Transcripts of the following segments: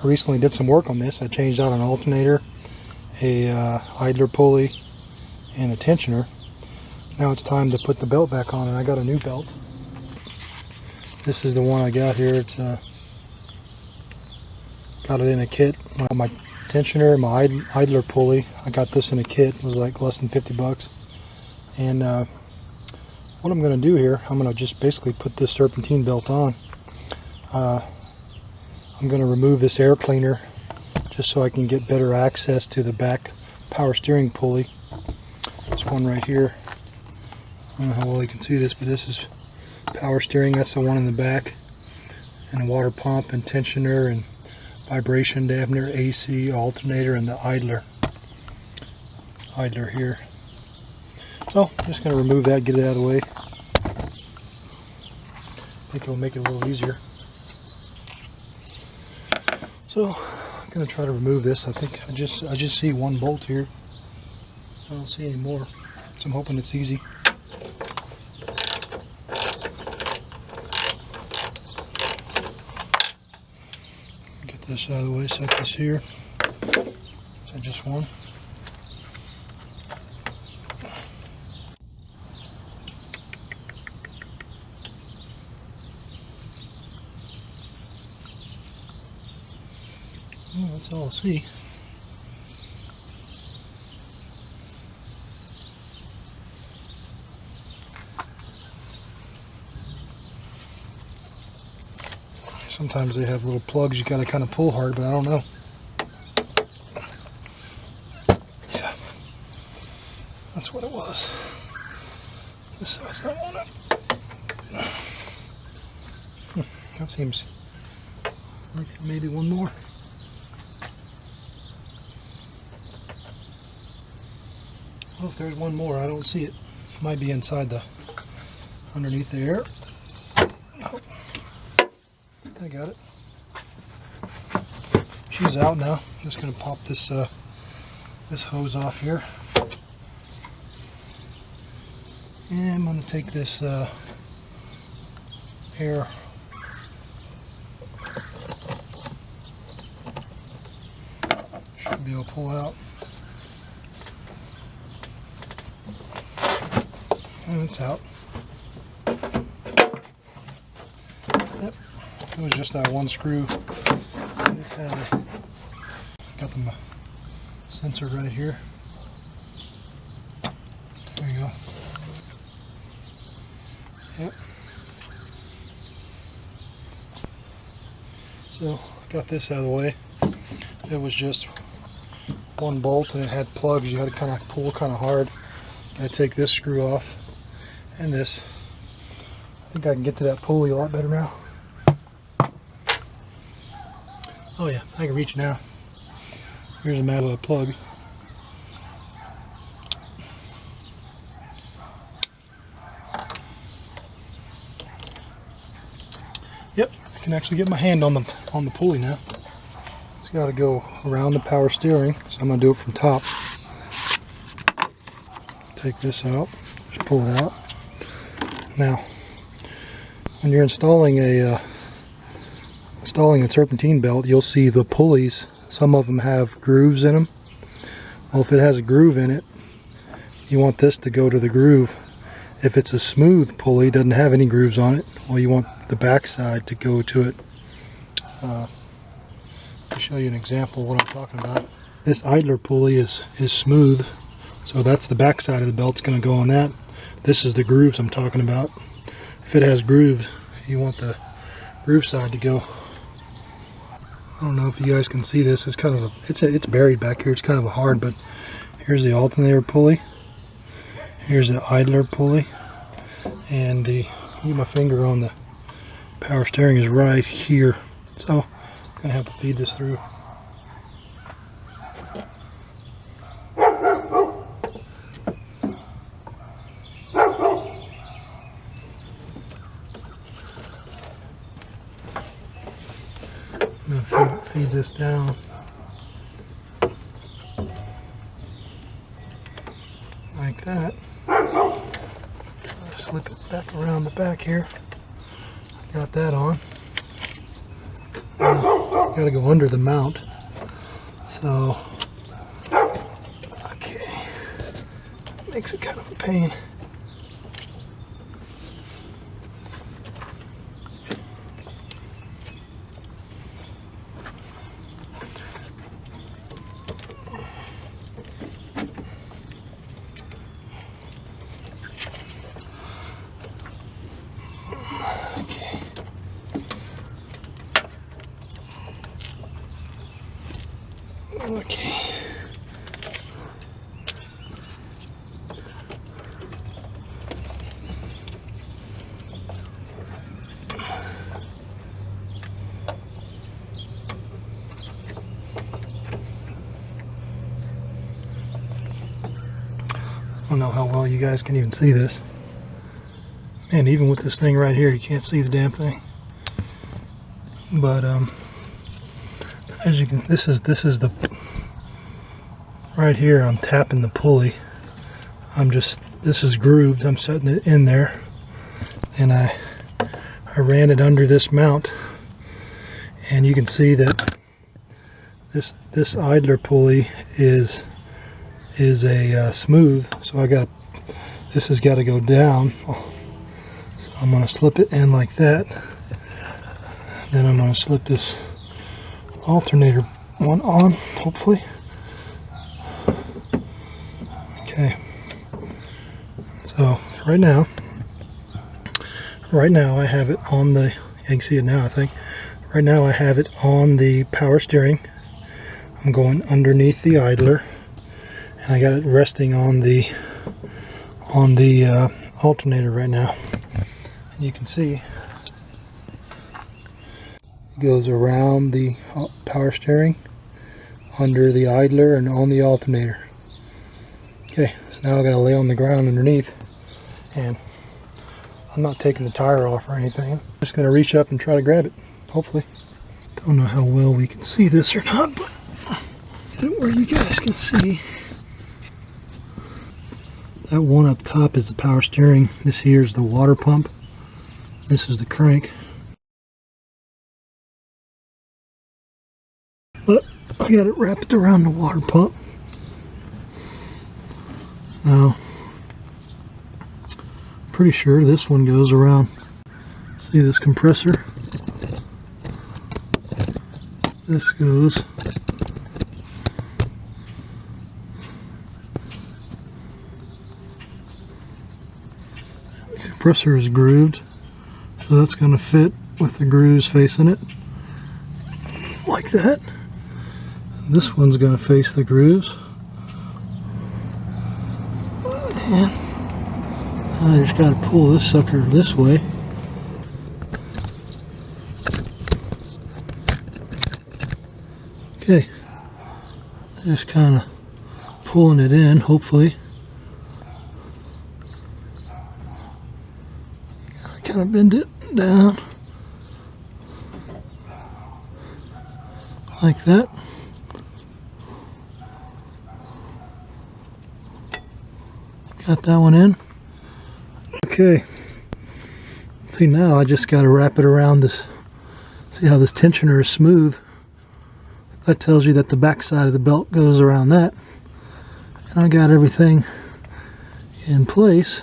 I recently did some work on this. I changed out an alternator, a idler pulley, and a tensioner. Now it's time to put the belt back on, and I got a new belt. This is the one I got here. It's got it in a kit. My tensioner, my idler pulley, I got this in a kit. It was like less than 50 bucks. And what I'm going to do here, I'm going to just basically put this serpentine belt on. I'm going to remove this air cleaner just so I can get better access to the back power steering pulley. This one right here. I don't know how well you can see this, but this is power steering. That's the one in the back. And a water pump and tensioner and vibration dampener, AC, alternator, and the idler here. So I'm just going to remove that, get it out of the way. I think it'll make it a little easier. So I'm going to try to remove this. I think I just see one bolt here. I don't see any more, so I'm hoping it's easy. Get this out of the way, set this here. Is that just one? Well, that's all I see. Sometimes they have little plugs you gotta kind of pull hard, but I don't know. Yeah, that's what it was. This side's not on it. That seems like maybe one more. Well, if there's one more, I don't see it. It might be inside underneath the air. Oh, I got it. She's out now. I'm just gonna pop this this hose off here, and I'm gonna take this air. Should be able to pull out. And it's out. Yep, it was just that one screw. It had got the sensor right here. There you go. Yep. So got this out of the way. It was just one bolt, and it had plugs. You had to kind of pull kind of hard. I take this screw off. And this. I think I can get to that pulley a lot better now. Oh yeah, I can reach now. Here's a matter of a plug. Yep, I can actually get my hand on the pulley now. It's got to go around the power steering, so I'm going to do it from top. Take this out, just pull it out. Now, when you're installing a serpentine belt, you'll see the pulleys. Some of them have grooves in them. Well, if it has a groove in it, you want this to go to the groove. If it's a smooth pulley, doesn't have any grooves on it, well, you want the back side to go to it. I'll show you an example of what I'm talking about. This idler pulley is smooth, so that's the back side of the belt's going to go on that. This is the grooves I'm talking about. If it has grooves, you want the groove side to go. I don't know if you guys can see this. It's kind of it's buried back here. It's kind of hard, but here's the alternator pulley. Here's the idler pulley, and get my finger on the power steering is right here. So I'm gonna have to feed this through. I'm gonna feed this down. Like that. Slip it back around the back here. Got that on. Got to go under the mount. So, okay, makes it kind of a pain. Okay. I don't know how well you guys can even see this. And even with this thing right here, you can't see the damn thing. But as you can, this is the right here. I'm tapping the pulley. This is grooved. I'm setting it in there, and I ran it under this mount, and you can see that this idler pulley is a smooth. So this has got to go down. So I'm going to slip it in like that. Then I'm going to slip this alternator one on, hopefully. Okay. So right now I have it on the, you can see it now I think. Right now I have it on the power steering. I'm going underneath the idler, and I got it resting on the alternator right now. And you can see it goes around the power steering, under the idler, and on the alternator. Okay, so now I got to lay on the ground underneath, and I'm not taking the tire off or anything. I'm just going to reach up and try to grab it, hopefully. Don't know how well we can see this or not, but where you guys can see. That one up top is the power steering. This here is the water pump. This is the crank. But I got it wrapped around the water pump. Now, pretty sure this one goes around. See this compressor? This goes compressor is grooved, so that's going to fit with the grooves facing it like that. This one's going to face the grooves, and I just got to pull this sucker this way. Okay, just kind of pulling it in, hopefully. Kind of bend it down like that. Got that one in. Okay. See, now I just got to wrap it around this. See how this tensioner is smooth? That tells you that the back side of the belt goes around that. And I got everything in place.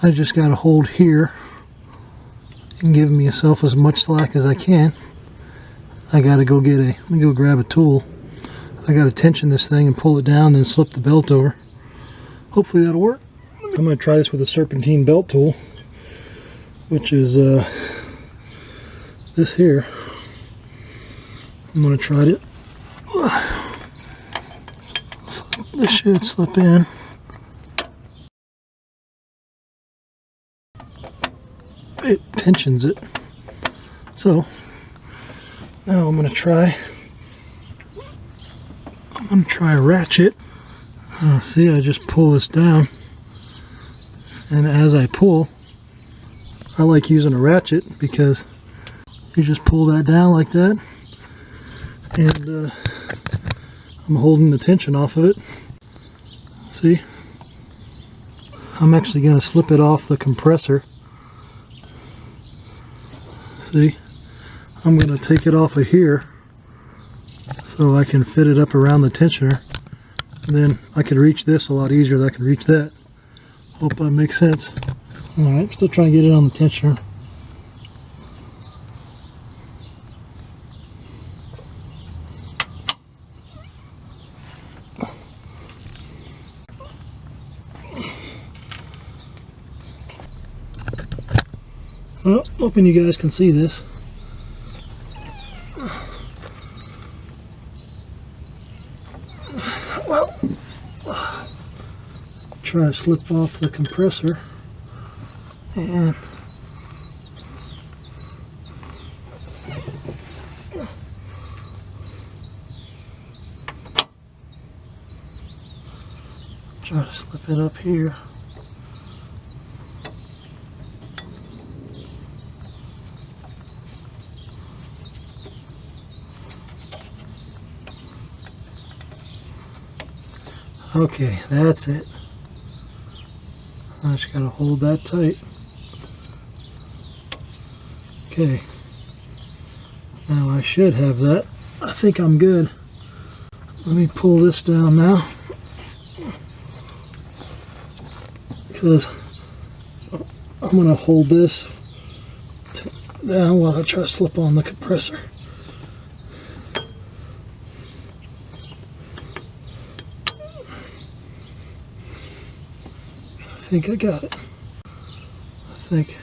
I just got to hold here and give myself as much slack as I can. I got to go let me go grab a tool. I got to tension this thing and pull it down, then slip the belt over. Hopefully that'll work. I'm going to try this with a Serpentine belt tool, which is this here. I'm going to try it. This should slip in. It tensions it. So now I'm going to try a ratchet. See, I just pull this down, and as I pull, I like using a ratchet because you just pull that down like that, and I'm holding the tension off of it. See, I'm actually going to slip it off the compressor. See, I'm going to take it off of here so I can fit it up around the tensioner. And then I can reach this a lot easier than I can reach that. Hope that makes sense. Alright, still trying to get it on the tensioner. Well, hoping you guys can see this. Well, try to slip off the compressor and try to slip it up here. Okay, that's it. I just gotta hold that tight. Okay. Now I should have that. I think I'm good. Let me pull this down now, because I'm gonna hold this down while I try to slip on the compressor. I think I got it. I think.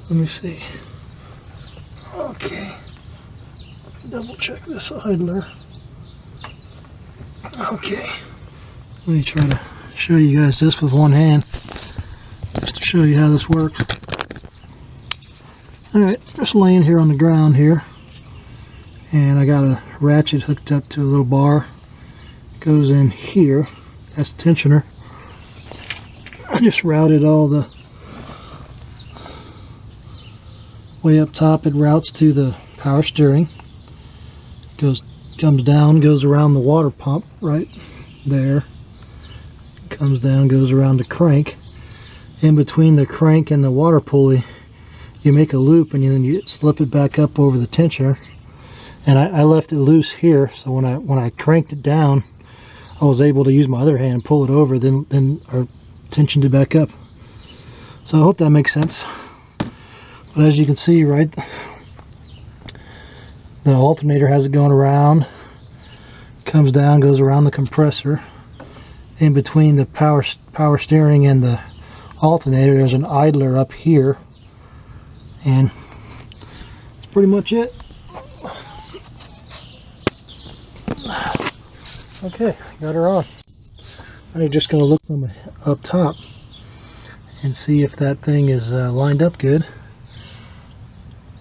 Let me see. Okay. Double check this idler. Okay. Let me try to show you guys this with one hand, just to show you how this works. Alright, just laying here on the ground here. And I got a ratchet hooked up to a little bar. It goes in here. That's the tensioner. I just routed all the way up top. It routes to the power steering. Comes down, goes around the water pump right there. Comes down, goes around the crank. In between the crank and the water pulley, you make a loop, and then you slip it back up over the tensioner. And I left it loose here, so when I cranked it down, I was able to use my other hand and pull it over, then or tensioned it back up. So I hope that makes sense. But as you can see, right, the alternator has it going around, comes down, goes around the compressor. In between the power steering and the alternator, there's an idler up here, and that's pretty much it. Okay, got her on. I'm just going to look from up top and see if that thing is lined up good.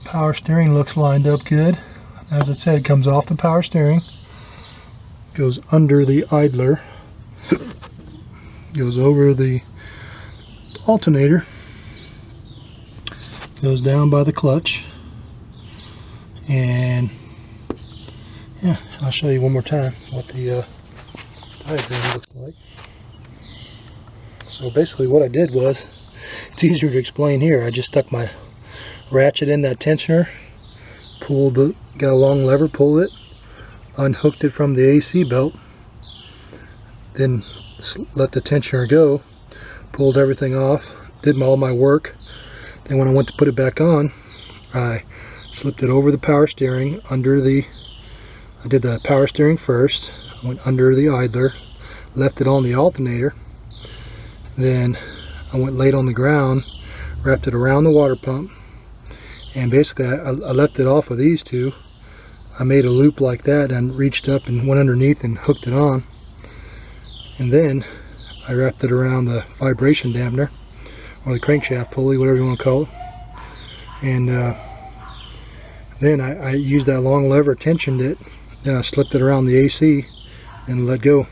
Power steering looks lined up good. As I said, it comes off the power steering, goes under the idler, goes over the alternator, goes down by the clutch, and yeah, I'll show you one more time what the diagram looks like. So basically what I did was, it's easier to explain here. I just stuck my ratchet in that tensioner, got a long lever, pulled it, unhooked it from the AC belt, then let the tensioner go, pulled everything off, did all my work. Then when I went to put it back on, I slipped it over the power steering, I did the power steering first, I went under the idler, left it on the alternator, then I went laid on the ground, wrapped it around the water pump, and basically I left it off with these two. I made a loop like that and reached up and went underneath and hooked it on, and then I wrapped it around the vibration dampener, or the crankshaft pulley, whatever you want to call it, and then I used that long lever, tensioned it, then I slipped it around the AC and let go.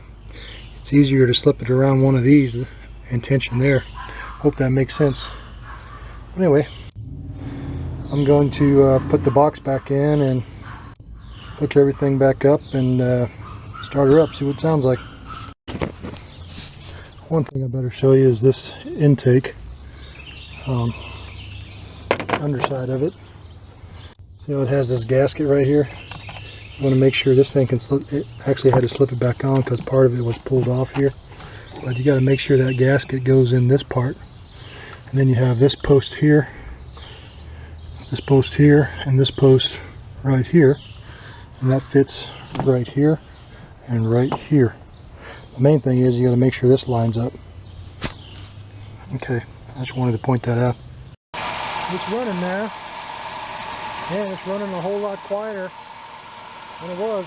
It's easier to slip it around one of these and tension there. Hope that makes sense. Anyway, I'm going to put the box back in and hook everything back up and start her up, see what it sounds like. One thing I better show you is this intake. underside of it. See how it has this gasket right here? You want to make sure this thing can slip. It actually had to slip it back on because part of it was pulled off here. But you got to make sure that gasket goes in this part. And then you have this post here, and this post right here. And that fits right here and right here. The main thing is you got to make sure this lines up. Okay, I just wanted to point that out. It's running now. Yeah, it's running a whole lot quieter than it was.